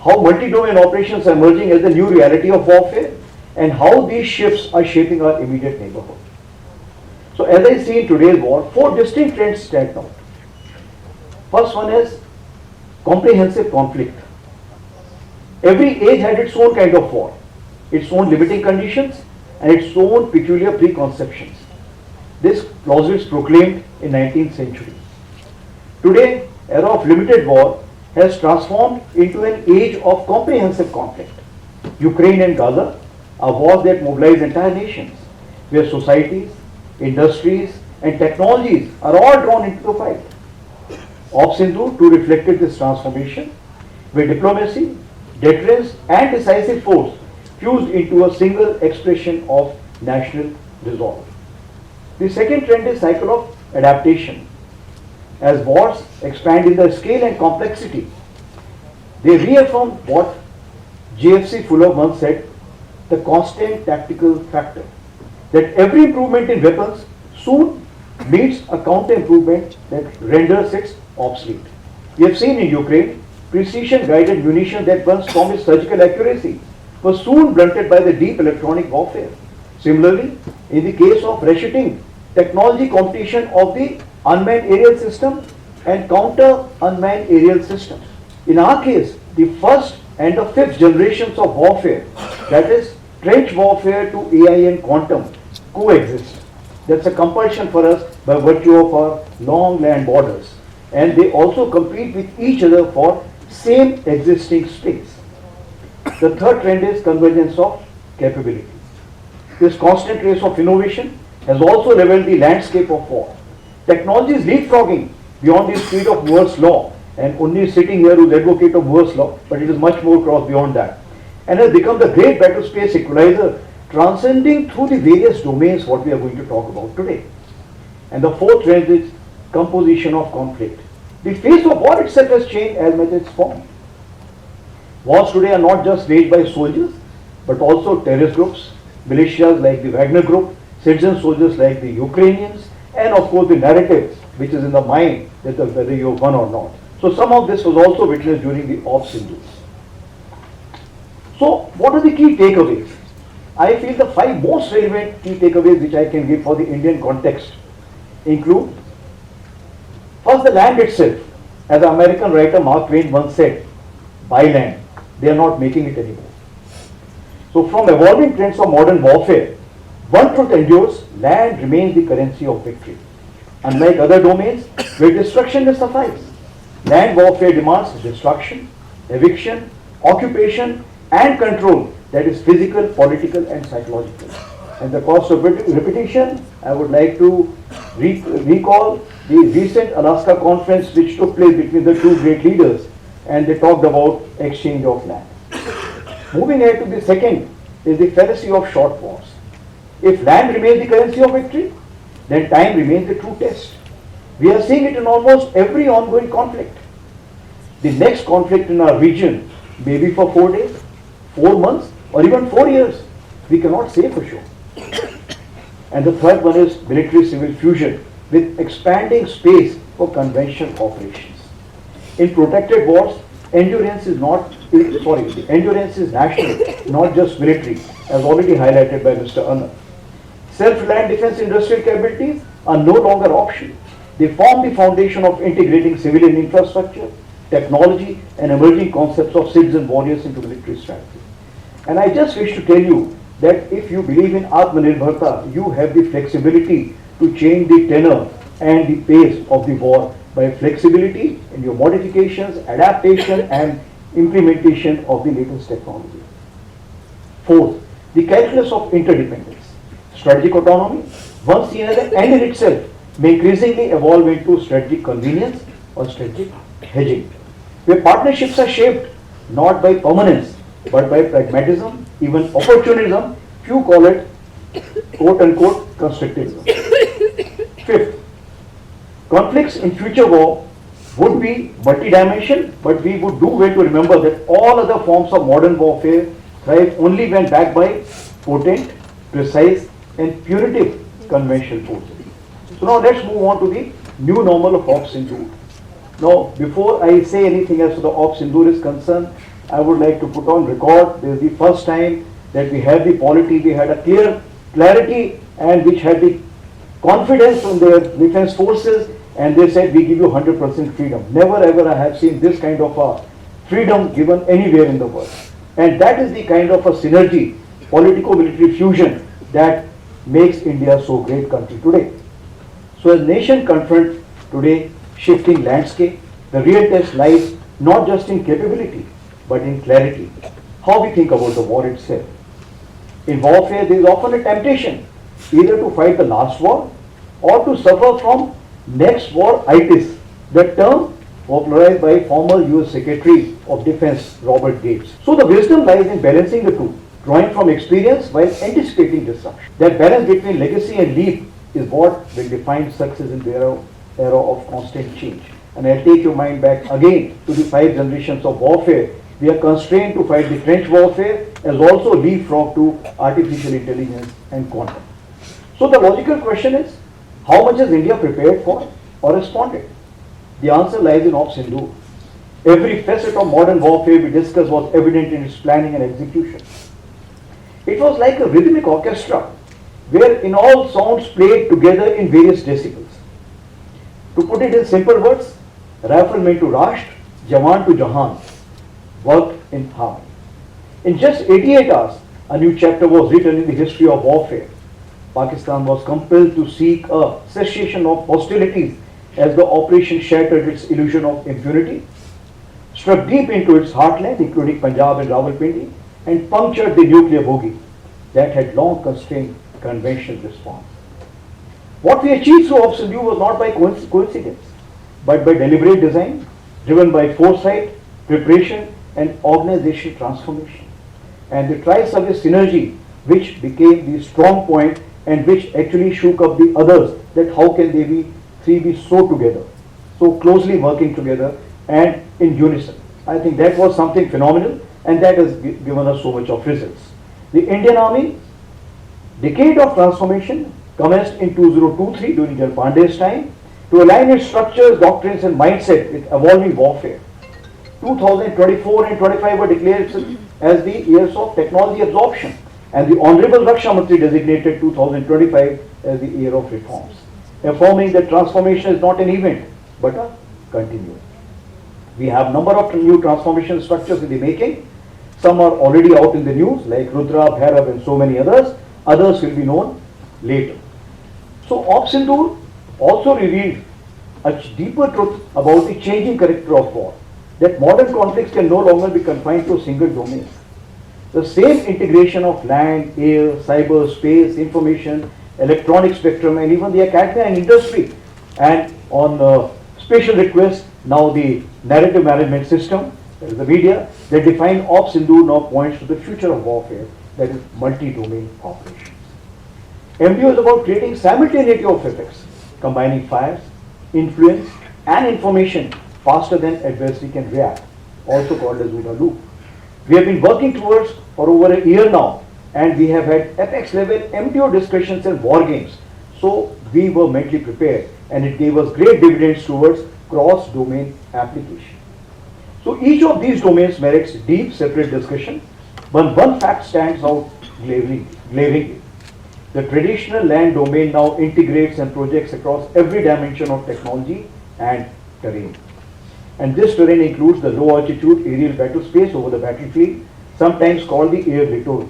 how multi-domain operations are emerging as the new reality of warfare, and how these shifts are shaping our immediate neighborhood. So as I see in today's war, four distinct trends stand out. First one is comprehensive conflict. Every age had its own kind of war, its own limiting conditions, and its own peculiar preconceptions. This Clausewitz proclaimed in 19th century. Today, era of limited war has transformed into an age of comprehensive conflict. Ukraine and Gaza are wars that mobilize entire nations, where societies, industries, and technologies are all drawn into the fight. Op Sindhu too reflected this transformation, where diplomacy, deterrence, and decisive force fused into a single expression of national resolve. The second trend is cycle of adaptation. As wars expand in their scale and complexity, they reaffirm what J.F.C. Fuller once said, the constant tactical factor, that every improvement in weapons soon meets a counter improvement that renders it obsolete. We have seen in Ukraine, precision guided munition that once promised surgical accuracy was soon blunted by the deep electronic warfare. Similarly, in the case of ratcheting technology competition of the unmanned aerial system and counter unmanned aerial systems. In our case, the first and the fifth generations of warfare, that is trench warfare to AI and quantum, coexist. That's a compulsion for us by virtue of our long land borders. And they also compete with each other for same existing space. The third trend is convergence of capability. This constant race of innovation has also revealed the landscape of war. Technology is leapfrogging beyond the speed of Moore's law, and only is sitting here who's advocate of Moore's law, but it is much more cross beyond that, and has become the great battle space equalizer, transcending through the various domains what we are going to talk about today. And the fourth trend is composition of conflict. The face of war itself has changed as much as its form. Wars today are not just waged by soldiers, but also terrorist groups, militias like the Wagner Group, citizen soldiers like the Ukrainians, and of course the narrative which is in the mind that whether you have won or not. So some of this was also witnessed during the Op Sindhu. So what are the key takeaways? I feel the five most relevant key takeaways which I can give for the Indian context include, first, the land itself. As the American writer Mark Twain once said, buy land, they are not making it anymore. So from evolving trends of modern warfare, one truth endures, land remains the currency of victory. Unlike other domains where destruction will suffice, land warfare demands destruction, eviction, occupation, and control that is physical, political, and psychological. And the cost of repetition, I would like to recall the recent Alaska conference which took place between the two great leaders, and they talked about exchange of land. Moving ahead to the second is the fallacy of short wars. If land remains the currency of victory, then time remains the true test. We are seeing it in almost every ongoing conflict. The next conflict in our region may be for 4 days, 4 months, or even 4 years. We cannot say for sure. And the third one is military-civil fusion with expanding space for conventional operations. In protected wars, endurance is national, not just military, as already highlighted by Mr. Anand. Self-reliant defense industrial capabilities are no longer optional. They form the foundation of integrating civilian infrastructure, technology, and emerging concepts of citizen warriors into military strategy. And I just wish to tell you that if you believe in Atmanirbharta, you have the flexibility to change the tenor and the pace of the war by flexibility in your modifications, adaptation, and implementation of the latest technology. Fourth, the calculus of interdependence. Strategic autonomy, once seen as an end in itself, may increasingly evolve into strategic convenience or strategic hedging, where partnerships are shaped not by permanence but by pragmatism, even opportunism. Few call it quote unquote constructivism. Fifth, conflicts in future war would be multidimensional, but we would do well to remember that all other forms of modern warfare thrive only when backed by potent, precise, and punitive conventional forces. So now let's move on to the new normal of Op Sindhu. Now, before I say anything as to the Op Sindhu is concerned, I would like to put on record, this is the first time that we had the polity, we had a clarity, and which had the confidence from their defense forces, and they said we give you 100% freedom. Never ever I have seen this kind of a freedom given anywhere in the world. And that is the kind of a synergy, politico-military fusion that makes India so great country today. So as nation confront today shifting landscape, the real test lies not just in capability, but in clarity. How we think about the war itself. In warfare, there is often a temptation either to fight the last war or to suffer from next war itis, the term popularized by former US Secretary of Defense Robert Gates. So the wisdom lies in balancing the two, drawing from experience while anticipating disruption. That balance between legacy and leap is what will define success in the era of constant change. And I'll take your mind back again to the 5 generations of warfare. We are constrained to fight the trench warfare as also leapfrog to artificial intelligence and quantum. So the logical question is, how much is India prepared for or responded? The answer lies in Ops Sindoor. Every facet of modern warfare we discuss was evident in its planning and execution. It was like a rhythmic orchestra where in all sounds played together in various decibels. To put it in simple words, rifleman to Rashtra, Jawan to Jahan worked in harmony. In just 88 hours, a new chapter was written in the history of warfare. Pakistan was compelled to seek a cessation of hostilities as the operation shattered its illusion of impunity, struck deep into its heartland, including Punjab and Rawalpindi, and punctured the nuclear bogey that had long constrained conventional response. What we achieved through Ops Sindoor was not by coincidence, but by deliberate design, driven by foresight, preparation, and organizational transformation. And the tri-service synergy, which became the strong point and which actually shook up the others, that how can they be three be so together, so closely working together and in unison. I think that was something phenomenal, and that has given us so much of results. The Indian Army decade of transformation commenced in 2023 during General Pandey's time to align its structures, doctrines and mindset with evolving warfare. 2024 and 25 were declared as the years of technology absorption, and the Honorable Raksha Mantri designated 2025 as the year of reforms, affirming that transformation is not an event but a continuum. We have number of new transformation structures in the making. Some are already out in the news like Rudra, Bhairav and so many others. Others will be known later. So Ops Sindoor also revealed a deeper truth about the changing character of war, that modern conflicts can no longer be confined to a single domain. The same integration of land, air, cyber, space, information, electronic spectrum and even the academia and industry, and on special request now the narrative management system, that is the media, that define Ops Sindoor now points to the future of warfare, that is multi-domain operations. MDO is about creating simultaneity of effects, combining fires, influence and information faster than adversary can react, also called as OODA loop. We have been working towards for over a year now, and we have had apex level MDO discussions and war games. So we were mentally prepared, and it gave us great dividends towards cross-domain application. So each of these domains merits deep separate discussion, but one fact stands out glaringly. The traditional land domain now integrates and projects across every dimension of technology and terrain. And this terrain includes the low altitude aerial battle space over the battlefield, sometimes called the air littoral.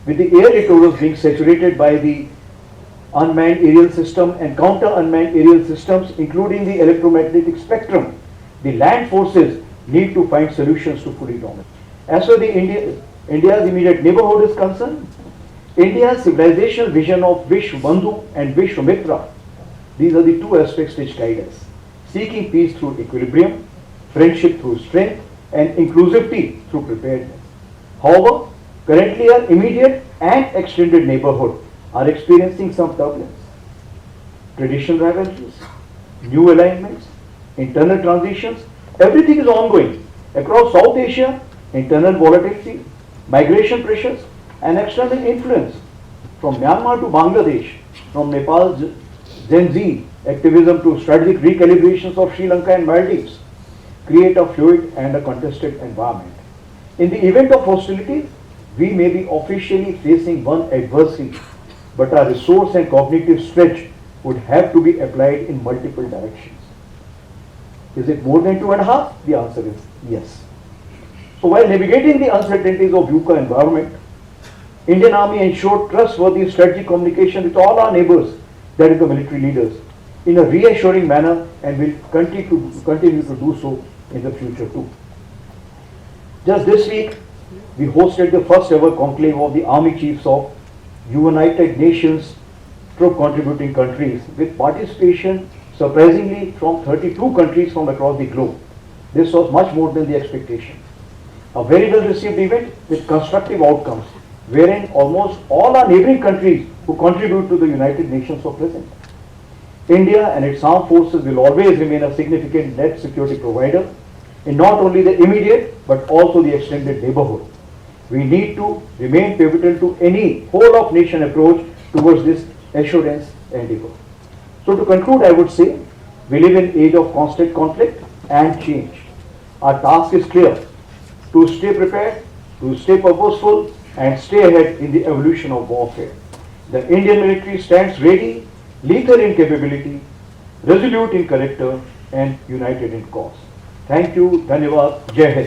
With the air littorals being saturated by the unmanned aerial system and counter unmanned aerial systems, including the electromagnetic spectrum, the land forces need to find solutions to fully dominate. As far as India's immediate neighborhood is concerned, India's civilizational vision of Vishwabandhu and Vishwamitra, these are the two aspects which guide us. Seeking peace through equilibrium, friendship through strength, and inclusivity through preparedness. However, currently our immediate and extended neighborhood are experiencing some turbulence. Traditional rivalries, new alignments, internal transitions, everything is ongoing. Across South Asia, internal volatility, migration pressures, and external influence. From Myanmar to Bangladesh, from Nepal's Gen Z activism to strategic recalibrations of Sri Lanka and Maldives, create a fluid and a contested environment. In the event of hostility, we may be officially facing one adversary, but our resource and cognitive stretch would have to be applied in multiple directions. Is it more than 2.5? The answer is yes. So while navigating the uncertainties of VUCA environment, Indian Army ensured trustworthy strategic communication with all our neighbors, that is the military leaders, in a reassuring manner, and will continue to do so in the future too. Just this week, we hosted the first ever conclave of the Army Chiefs of United Nations troop contributing countries, with participation surprisingly from 32 countries from across the globe. This was much more than the expectation. A very well received event with constructive outcomes, wherein almost all our neighboring countries who contribute to the United Nations were present. India and its armed forces will always remain a significant net security provider in not only the immediate but also the extended neighborhood. We need to remain pivotal to any whole of nation approach towards this assurance endeavor. So to conclude, I would say we live in an age of constant conflict and change. Our task is clear: to stay prepared, to stay purposeful, and stay ahead in the evolution of warfare. The Indian military stands ready, lethal in capability, resolute in character, and united in cause. Thank you, Dhanyavad, Jai Hind.